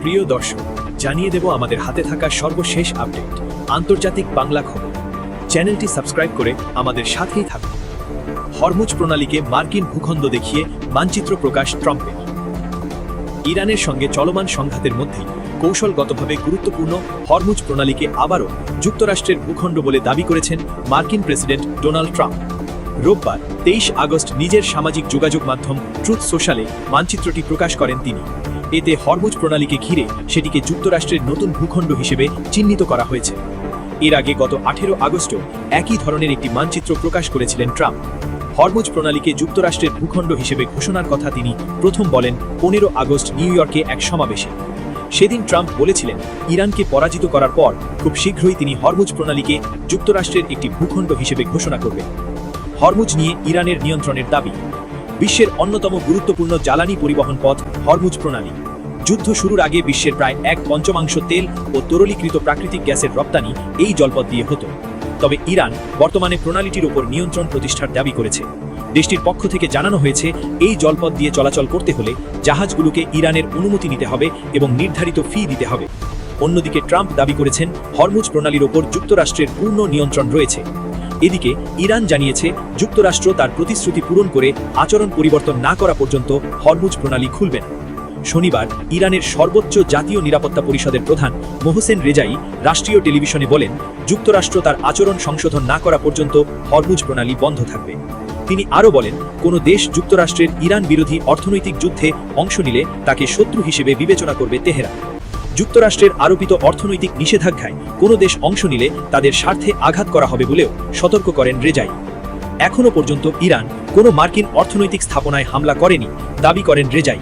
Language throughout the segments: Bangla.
প্রিয় দর্শক, জানিয়ে দেব আমাদের হাতে থাকা সর্বশেষ আপডেট, আন্তর্জাতিক বাংলা খবর। চ্যানেলটি সাবস্ক্রাইব করে আমাদের সাথেই থাকুন। হরমুজ প্রণালীকে মার্কিন ভূখণ্ড দেখিয়ে মানচিত্র প্রকাশ ট্রাম্পের। ইরানের সঙ্গে চলমান সংঘাতের মধ্যেই কৌশলগতভাবে গুরুত্বপূর্ণ হরমুজ প্রণালীকে আবারও যুক্তরাষ্ট্রের ভূখণ্ড বলে দাবি করেছেন মার্কিন প্রেসিডেন্ট ডোনাল্ড ট্রাম্প। রোববার 23 আগস্ট নিজের সামাজিক যোগাযোগ মাধ্যম ট্রুথ সোশ্যালে মানচিত্রটি প্রকাশ করেন তিনি। এতে হরমুজ প্রণালীকে ঘিরে সেটিকে যুক্তরাষ্ট্রের নতুন ভূখণ্ড হিসেবে চিহ্নিত করা হয়েছে। এর আগে গত 18 আগস্টও একই ধরনের একটি মানচিত্র প্রকাশ করেছিলেন ট্রাম্প। হরমুজ প্রণালীকে যুক্তরাষ্ট্রের ভূখণ্ড হিসেবে ঘোষণার কথা তিনি প্রথম বলেন 15 আগস্ট নিউ ইয়র্কে এক সমাবেশে। সেদিন ট্রাম্প বলেছিলেন, ইরানকে পরাজিত করার পর খুব শীঘ্রই তিনি হরমুজ প্রণালীকে যুক্তরাষ্ট্রের একটি ভূখণ্ড হিসেবে ঘোষণা করবেন। হরমুজ নিয়ে ইরানের নিয়ন্ত্রণের দাবি। বিশ্বের অন্যতম গুরুত্বপূর্ণ জ্বালানি পরিবহন পথ হরমুজ প্রণালী। যুদ্ধ শুরুর আগে বিশ্বের প্রায় 1/5 তেল ও তরলীকৃত প্রাকৃতিক গ্যাসের রপ্তানি এই জলপথ দিয়ে হতো। তবে ইরান বর্তমানে প্রণালীটির উপর নিয়ন্ত্রণ প্রতিষ্ঠার দাবি করেছে। দেশটির পক্ষ থেকে জানানো হয়েছে, এই জলপথ দিয়ে চলাচল করতে হলে জাহাজগুলোকে ইরানের অনুমতি নিতে হবে এবং নির্ধারিত ফি দিতে হবে। অন্যদিকে ট্রাম্প দাবি করেছেন, হরমুজ প্রণালীর ওপর যুক্তরাষ্ট্রের পূর্ণ নিয়ন্ত্রণ রয়েছে। এদিকে ইরান জানিয়েছে, যুক্তরাষ্ট্র তার প্রতিশ্রুতি পূরণ করে আচরণ পরিবর্তন না করা পর্যন্ত হরমুজ প্রণালী খুলবে না। শনিবার ইরানের সর্বোচ্চ জাতীয় নিরাপত্তা পরিষদের প্রধান মোহসেন রেজাই রাষ্ট্রীয় টেলিভিশনে বলেন, যুক্তরাষ্ট্র তার আচরণ সংশোধন না করা পর্যন্ত হরমুজ প্রণালী বন্ধ থাকবে। তিনি আরও বলেন, কোনো দেশ যুক্তরাষ্ট্রের ইরান বিরোধী অর্থনৈতিক যুদ্ধে অংশ নিলে তাকে শত্রু হিসেবে বিবেচনা করবে তেহরান। যুক্তরাষ্ট্রের আরোপিত অর্থনৈতিক নিষেধাজ্ঞায় কোনো দেশ অংশ নিলে তাদের স্বার্থে আঘাত করা হবে বলেও সতর্ক করেন রেজাই। এখনও পর্যন্ত ইরান কোনো মার্কিন অর্থনৈতিক স্থাপনায় হামলা করেনি দাবি করেন রেজাই।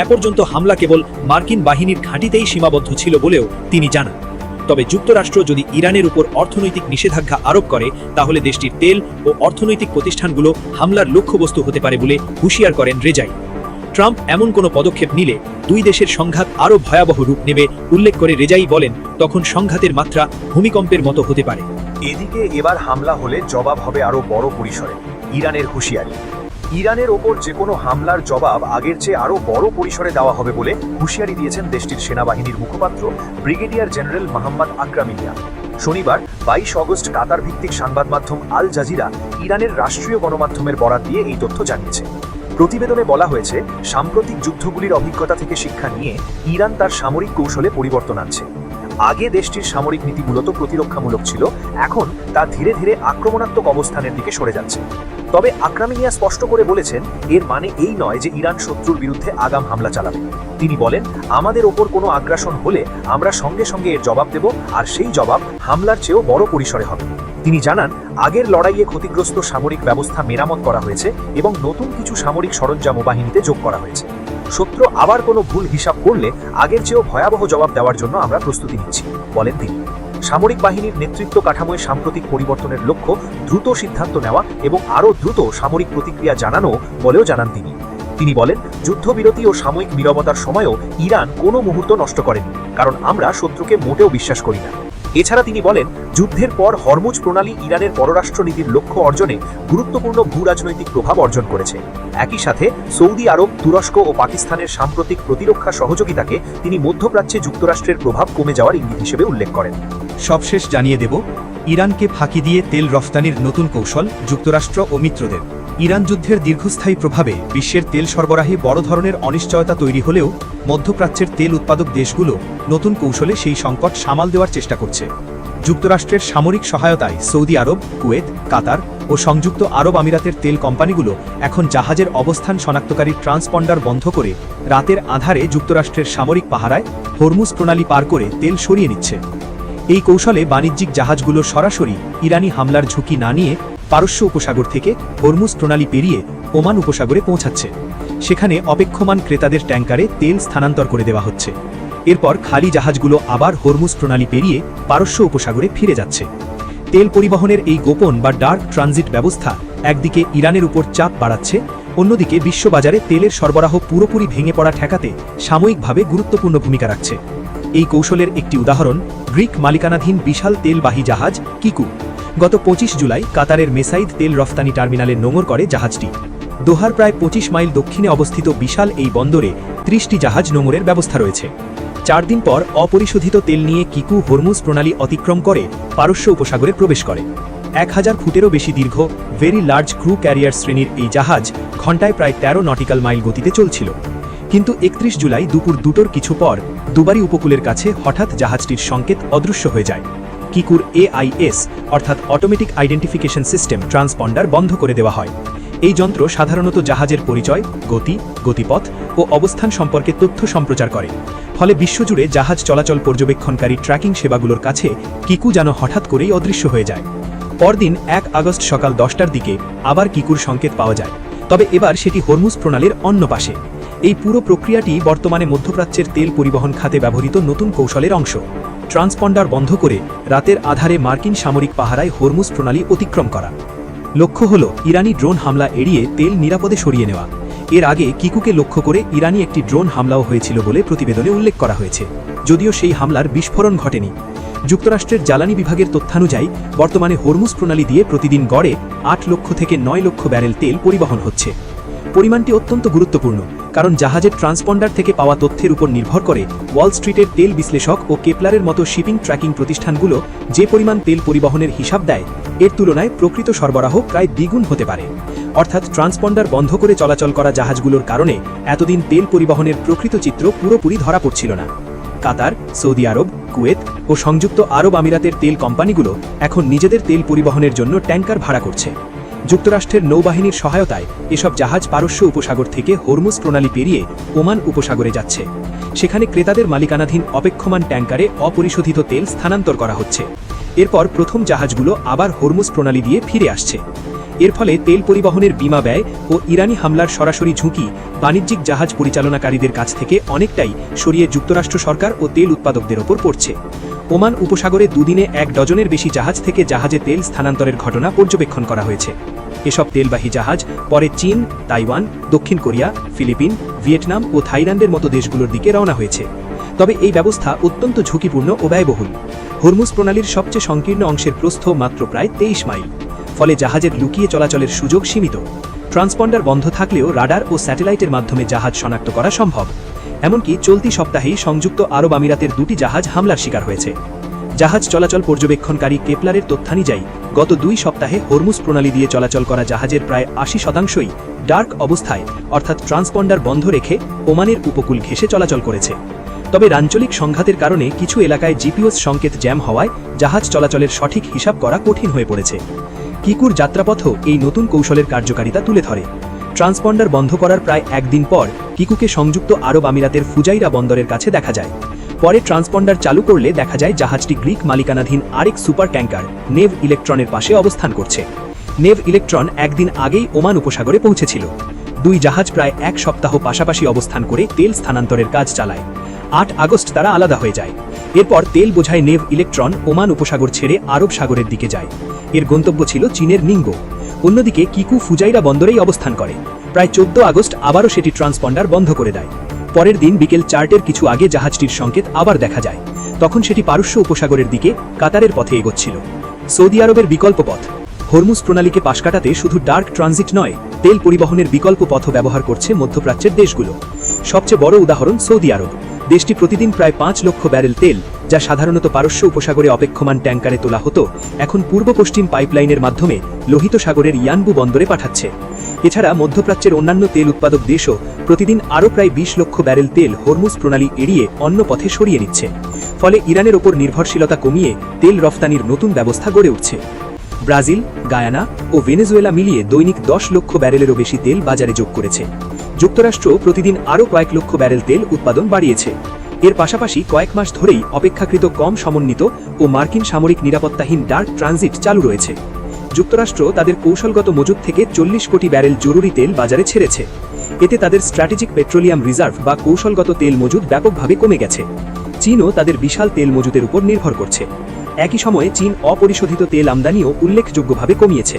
এ পর্যন্ত হামলা কেবল মার্কিন বাহিনীর ঘাঁটিতেই সীমাবদ্ধ ছিল বলেও তিনি জানান। তবে যুক্তরাষ্ট্র যদি ইরানের উপর অর্থনৈতিক নিষেধাজ্ঞা আরোপ করে, তাহলে দেশটির তেল ও অর্থনৈতিক প্রতিষ্ঠানগুলো হামলার লক্ষ্যবস্তু হতে পারে বলে হুঁশিয়ার করেন রেজাই। ট্রাম্প এমন কোনো পদক্ষেপ নিলে দুই দেশের সংঘাত আরও ভয়াবহ রূপ নেবে উল্লেখ করে রেজাই বলেন, তখন সংঘাতের মাত্রা ভূমিকম্পের মতো হতে পারে। এদিকে এবার হামলা হলে জবাব হবে আরও বড় পরিসরে, ইরানের হুঁশিয়ারি। ইরানের ওপর যে কোনো হামলার জবাব আগের চেয়ে আরও বড় পরিসরে দেওয়া হবে বলে হুঁশিয়ারি দিয়েছেন দেশটির সেনাবাহিনীর মুখপাত্র ব্রিগেডিয়ার জেনারেল মোহাম্মদ আকরাম মিয়া। শনিবার 22 আগস্ট কাতার ভিত্তিক সংবাদ মাধ্যম আল জাজিরা ইরানের রাষ্ট্রীয় গণমাধ্যমের বরাত দিয়ে এই তথ্য জানিয়েছে। প্রতিবেদনে বলা হয়েছে, সাম্প্রতিক যুদ্ধগুলির অভিজ্ঞতা থেকে শিক্ষা নিয়ে ইরান তার সামরিক কৌশলে পরিবর্তন আনছে। আগে দেশটির সামরিক নীতি মূলত প্রতিরক্ষামূলক ছিল, এখন তা ধীরে ধীরে আক্রমণাত্মক অবস্থানের দিকে সরে যাচ্ছে। তবে আকরাম মিয়া স্পষ্ট করে বলেছেন, এর মানে এই নয় যে ইরান শত্রুর বিরুদ্ধে আগাম হামলা চালাবে। তিনি বলেন, আমাদের ওপর কোনো আগ্রাসন হলে আমরা সঙ্গে সঙ্গে এর জবাব দেব, আর সেই জবাব হামলার চেয়েও বড় পরিসরে হবে। তিনি জানান, আগের লড়াইয়ে ক্ষতিগ্রস্ত সামরিক ব্যবস্থা মেরামত করা হয়েছে এবং নতুন কিছু সামরিক সরঞ্জাম বাহিনীতে যোগ করা হয়েছে। শত্রু আবার কোনো ভুল হিসাব করলে আগের চেয়েও ভয়াবহ জবাব দেওয়ার জন্য আমরা প্রস্তুতি নিচ্ছি, বলেন তিনি। সামরিক বাহিনীর নেতৃত্ব কাঠামোয় সাম্প্রতিক পরিবর্তনের লক্ষ্য দ্রুত সিদ্ধান্ত নেওয়া এবং আরও দ্রুত সামরিক প্রতিক্রিয়া জানানো বলেও জানান তিনি। তিনি বলেন, যুদ্ধবিরতি ও সাময়িক নীরবতার সময়ও ইরান কোনো মুহূর্ত নষ্ট করেনি, কারণ আমরা শত্রুকে মোটেও বিশ্বাস করি না। এছাড়া তিনি বলেন, যুদ্ধের পর হরমুজ প্রণালী ইরানের পররাষ্ট্রনীতির লক্ষ্য অর্জনে গুরুত্বপূর্ণ ভূরাজনৈতিক প্রভাব অর্জন করেছে। একই সাথে সৌদি আরব, তুরস্ক ও পাকিস্তানের সাম্প্রতিক প্রতিরক্ষা সহযোগিতাকে তিনি মধ্যপ্রাচ্যে যুক্তরাষ্ট্রের প্রভাব কমে যাওয়ার ইঙ্গিত হিসেবে উল্লেখ করেন। সবশেষ জানিয়ে দেব, ইরানকে ফাঁকি দিয়ে তেল রফতানির নতুন কৌশল যুক্তরাষ্ট্র ও মিত্রদের। ইরান যুদ্ধের দীর্ঘস্থায়ী প্রভাবে বিশ্বের তেল সরবরাহে বড় ধরনের অনিশ্চয়তা তৈরি হলেও মধ্যপ্রাচ্যের তেল উৎপাদক দেশগুলো নতুন কৌশলে সেই সংকট সামাল দেওয়ার চেষ্টা করছে। যুক্তরাষ্ট্রের সামরিক সহায়তায় সৌদি আরব, কুয়েত, কাতার ও সংযুক্ত আরব আমিরাতের তেল কোম্পানিগুলো এখন জাহাজের অবস্থান শনাক্তকারী ট্রান্সপন্ডার বন্ধ করে রাতের আধারে যুক্তরাষ্ট্রের সামরিক পাহারায় হরমুজ প্রণালী পার করে তেল সরিয়ে নিচ্ছে। এই কৌশলে বাণিজ্যিক জাহাজগুলো সরাসরি ইরানি হামলার ঝুঁকি না নিয়ে পারস্য উপসাগর থেকে হরমুজ প্রণালী পেরিয়ে ওমান উপসাগরে পৌঁছাচ্ছে। সেখানে অপেক্ষমান ক্রেতাদের ট্যাঙ্কারে তেল স্থানান্তর করে দেওয়া হচ্ছে। এরপর খালি জাহাজগুলো আবার হরমুজ প্রণালী পেরিয়ে পারস্য উপসাগরে ফিরে যাচ্ছে। তেল পরিবহনের এই গোপন বা ডার্ক ট্রানজিট ব্যবস্থা একদিকে ইরানের উপর চাপ বাড়াচ্ছে, অন্যদিকে বিশ্ববাজারে তেলের সরবরাহ পুরোপুরি ভেঙে পড়া ঠেকাতে সাময়িকভাবে গুরুত্বপূর্ণ ভূমিকা রাখছে। এই কৌশলের একটি উদাহরণ গ্রিক মালিকানাধীন বিশাল তেলবাহী জাহাজ কিকু। গত 25 জুলাই কাতারের মেসাইদ তেল রফতানি টার্মিনালে নোঙর করে জাহাজটি। দোহার প্রায় 25 মাইল দক্ষিণে অবস্থিত বিশাল এই বন্দরে 30টি জাহাজ নোঙরের ব্যবস্থা রয়েছে। 4 দিন পর অপরিশোধিত তেল নিয়ে কিকু হরমুজ প্রণালী অতিক্রম করে পারস্য উপসাগরে প্রবেশ করে। 1000 ফুটেরও বেশি দীর্ঘ ভেরি লার্জ ক্রু ক্যারিয়ার শ্রেণীর এই জাহাজ ঘন্টায় প্রায় 13 নটিক্যাল মাইল গতিতে চলছিল। কিন্তু 31 জুলাই দুপুর 2টোর কিছু পর দুবারি উপকূলের কাছে হঠাৎ জাহাজটির সংকেত অদৃশ্য হয়ে যায়। কিকুর AIS অর্থাৎ অটোমেটিক আইডেন্টিফিকেশন সিস্টেম ট্রান্সপন্ডার বন্ধ করে দেওয়া হয়। এই যন্ত্র সাধারণত জাহাজের পরিচয়, গতি, গতিপথ ও অবস্থান সম্পর্কে তথ্য সম্প্রচার করে। ফলে বিশ্বজুড়ে জাহাজ চলাচল পর্যবেক্ষণকারী ট্র্যাকিং সেবাগুলোর কাছে কিকু যেন হঠাৎ করেই অদৃশ্য হয়ে যায়। পরদিন 1 আগস্ট সকাল 10টার দিকে আবার কিকুর সংকেত পাওয়া যায়, তবে এবার সেটি হরমুজ প্রণালীর অন্য পাশে। এই পুরো প্রক্রিয়াটি বর্তমানে মধ্যপ্রাচ্যের তেল পরিবহন খাতে ব্যবহৃত নতুন কৌশলের অংশ। ট্রান্সপন্ডার বন্ধ করে রাতের আধারে মার্কিন সামরিক পাহারায় হরমুজ প্রণালী অতিক্রম করা। লক্ষ্য হল ইরানি ড্রোন হামলা এড়িয়ে তেল নিরাপদে সরিয়ে নেওয়া। এর আগে কিকুকে লক্ষ্য করে ইরানি একটি ড্রোন হামলাও হয়েছিল বলে প্রতিবেদনে উল্লেখ করা হয়েছে, যদিও সেই হামলার বিস্ফোরণ ঘটেনি। যুক্তরাষ্ট্রের জ্বালানি বিভাগের তথ্যানুযায়ী বর্তমানে হরমুজ প্রণালী দিয়ে প্রতিদিন গড়ে 8 লক্ষ থেকে 9 লক্ষ ব্যারেল তেল পরিবহন হচ্ছে। পরিমাণটি অত্যন্ত গুরুত্বপূর্ণ, কারণ জাহাজের ট্রান্সপন্ডার থেকে পাওয়া তথ্যের উপর নির্ভর করে ওয়াল স্ট্রিটের তেল বিশ্লেষক ও কেপলারের মতো শিপিং ট্র্যাকিং প্রতিষ্ঠানগুলো যে পরিমাণ তেল পরিবহনের হিসাব দেয়, এর তুলনায় প্রকৃত সরবরাহ প্রায় দ্বিগুণ হতে পারে। অর্থাৎ ট্রান্সপন্ডার বন্ধ করে চলাচল করা জাহাজগুলোর কারণে এতদিন তেল পরিবহনের প্রকৃত চিত্র পুরোপুরি ধরা পড়ছিল না। কাতার, সৌদি আরব, কুয়েত ও সংযুক্ত আরব আমিরাতের তেল কোম্পানিগুলো এখন নিজেদের তেল পরিবহনের জন্য ট্যাঙ্কার ভাড়া করছে। যুক্তরাষ্ট্রের নৌবাহিনীর সহায়তায় এসব জাহাজ পারস্য উপসাগর থেকে হরমুজ প্রণালী পেরিয়ে ওমান উপসাগরে যাচ্ছে। সেখানে ক্রেতাদের মালিকানাধীন অপেক্ষমান ট্যাঙ্কারে অপরিশোধিত তেল স্থানান্তর করা হচ্ছে। এরপর প্রথম জাহাজগুলো আবার হরমুজ প্রণালী দিয়ে ফিরে আসছে। এর ফলে তেল পরিবহনের বীমা ব্যয় ও ইরানি হামলার সরাসরি ঝুঁকি বাণিজ্যিক জাহাজ পরিচালনাকারীদের কাছ থেকে অনেকটাই সরিয়ে যুক্তরাষ্ট্র সরকার ও তেল উৎপাদকদের ওপর পড়ছে। ওমান উপসাগরে দুদিনে 1 ডজনের বেশি জাহাজ থেকে জাহাজে তেল স্থানান্তরের ঘটনা পর্যবেক্ষণ করা হয়েছে। এসব তেলবাহী জাহাজ পরে চীন, তাইওয়ান, দক্ষিণ কোরিয়া, ফিলিপিন, ভিয়েতনাম ও থাইল্যান্ডের মতো দেশগুলোর দিকে রওনা হয়েছে। তবে এই ব্যবস্থা অত্যন্ত ঝুঁকিপূর্ণ ও ব্যয়বহুল। হরমুজ প্রণালীর সবচেয়ে সংকীর্ণ অংশের প্রস্থ মাত্র প্রায় 23 মাইল। ফলে জাহাজের লুকিয়ে চলাচলের সুযোগ সীমিত। ট্রান্সপন্ডার বন্ধ থাকলেও রাডার ও স্যাটেলাইটের মাধ্যমে জাহাজ শনাক্ত করা সম্ভব। এমনকি চলতি সপ্তাহেই সংযুক্ত আরব আমিরাতের 2টি জাহাজ হামলার শিকার হয়েছে। জাহাজ চলাচল পর্যবেক্ষণকারী কেপলারের তথ্যানুযায়ী গত 2 সপ্তাহে হরমুজ প্রণালী দিয়ে চলাচল করা জাহাজের প্রায় 80% ডার্ক অবস্থায় অর্থাৎ ট্রান্সপন্ডার বন্ধ রেখে ওমানের উপকূল ঘেঁষে চলাচল করেছে। তবে আঞ্চলিক সংঘাতের কারণে কিছু এলাকায় জিপিএস সংকেত জ্যাম হওয়ায় জাহাজ চলাচলের সঠিক হিসাব করা কঠিন হয়ে পড়েছে। কিকুর যাত্রাপথও এই নতুন কৌশলের কার্যকারিতা তুলে ধরে। ট্রান্সপন্ডার বন্ধ করার প্রায় 1 দিন পর কিকুকে সংযুক্ত আরব আমিরাতের ফুজাইরা বন্দরের কাছে দেখা যায়। পরে ট্রান্সপন্ডার চালু করলে দেখা যায় জাহাজটি গ্রিক মালিকানাধীন আরেক সুপার ট্যাঙ্কার নেভ ইলেকট্রনের পাশে অবস্থান করছে। নেভ ইলেকট্রন 1 দিন আগেই ওমান উপসাগরে পৌঁছেছিল। 2 জাহাজ প্রায় 1 সপ্তাহ পাশাপাশি অবস্থান করে তেল স্থানান্তরের কাজ চালায়। 8 আগস্ট তারা আলাদা হয়ে যায়। এরপর তেল বোঝাই নেভ ইলেকট্রন ওমান উপসাগর ছেড়ে আরব সাগরের দিকে যায়। এর গন্তব্য ছিল চীনের নিঙ্গো। অন্যদিকে কিকু ফুজাইরা বন্দরেই অবস্থান করে। প্রায় 14 আগস্ট আবারও সেটি ট্রান্সপন্ডার বন্ধ করে দেয়। পরের দিন বিকেল 4টের কিছু আগে জাহাজটির সংকেত আবার দেখা যায়। তখন সেটি পারস্য উপসাগরের দিকে কাতারের পথে এগোচ্ছিল। সৌদি আরবের বিকল্প পথ। হরমুজ প্রণালীকে পাশ কাটাতে শুধু ডার্ক ট্রানজিট নয়, তেল পরিবহনের বিকল্প পথও ব্যবহার করছে মধ্যপ্রাচ্যের দেশগুলো। সবচেয়ে বড় উদাহরণ সৌদি আরব। দেশটি প্রতিদিন প্রায় 5 লক্ষ ব্যারেল তেল, যা সাধারণত পারস্য উপসাগরে অপেক্ষমান ট্যাঙ্কারে তোলা হতো, এখন পূর্ব পশ্চিম পাইপলাইনের মাধ্যমে লোহিত সাগরের ইয়ানবু বন্দরে পাঠাচ্ছে। এছাড়া মধ্যপ্রাচ্যের অন্যান্য তেল উৎপাদক দেশও প্রতিদিন আরও প্রায় 20 লক্ষ ব্যারেল তেল হরমুজ প্রণালী এড়িয়ে অন্য পথে সরিয়ে নিচ্ছে। ফলে ইরানের ওপর নির্ভরশীলতা কমিয়ে তেল রফতানির নতুন ব্যবস্থা গড়ে উঠছে। ব্রাজিল, গায়ানা ও ভেনেজুয়েলা মিলিয়ে দৈনিক 10 লক্ষ ব্যারেলেরও বেশি তেল বাজারে যোগ করেছে। যুক্তরাষ্ট্র প্রতিদিন আরও কয়েক লক্ষ ব্যারেল তেল উৎপাদন বাড়িয়েছে। এর পাশাপাশি কয়েক মাস ধরেই অপেক্ষাকৃত কম সমন্বিত ও মার্কিন সামরিক নিরাপত্তাহীন ডার্ক ট্রানজিট চালু রয়েছে। যুক্তরাষ্ট্র তাদের কৌশলগত মজুদ থেকে 40 কোটি ব্যারেল জরুরি তেল বাজারে ছেড়েছে। এতে তাদের স্ট্র্যাটেজিক পেট্রোলিয়াম রিজার্ভ বা কৌশলগত তেল মজুদ ব্যাপকভাবে কমে গেছে। চীনও তাদের বিশাল তেল মজুদের উপর নির্ভর করছে। একই সময়ে চীন অপরিশোধিত তেল আমদানিও উল্লেখযোগ্যভাবে কমিয়েছে।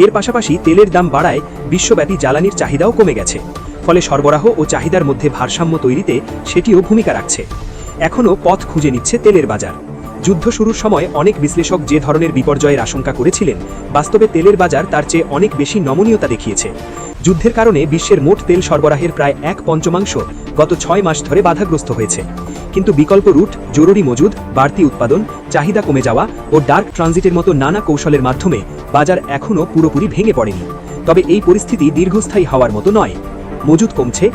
এর পাশাপাশি তেলের দাম বাড়ায় বিশ্বব্যাপী জ্বালানির চাহিদাও কমে গেছে। ফলে সরবরাহ ও চাহিদার মধ্যে ভারসাম্য তৈরিতে সেটিও ভূমিকা রাখছে। এখনও পথ খুঁজে নিচ্ছে তেলের বাজার। যুদ্ধ শুরুর সময় অনেক বিশ্লেষক যে ধরনের বিপর্যয়ের আশঙ্কা করেছিলেন, বাস্তবে তেলের বাজার তার চেয়ে অনেক বেশি নমনীয়তা দেখিয়েছে। যুদ্ধের কারণে বিশ্বের মোট তেল সরবরাহের প্রায় 1/5 গত 6 মাস ধরে বাধাগ্রস্ত হয়েছে। কিন্তু বিকল্প রুট, জরুরি মজুদ, বাড়তি উৎপাদন, চাহিদা কমে যাওয়া ও ডার্ক ট্রানজিটের মতো নানা কৌশলের মাধ্যমে বাজার এখনও পুরোপুরি ভেঙে পড়েনি। তবে এই পরিস্থিতি দীর্ঘস্থায়ী হওয়ার মতো নয়। মজুদ কমছে।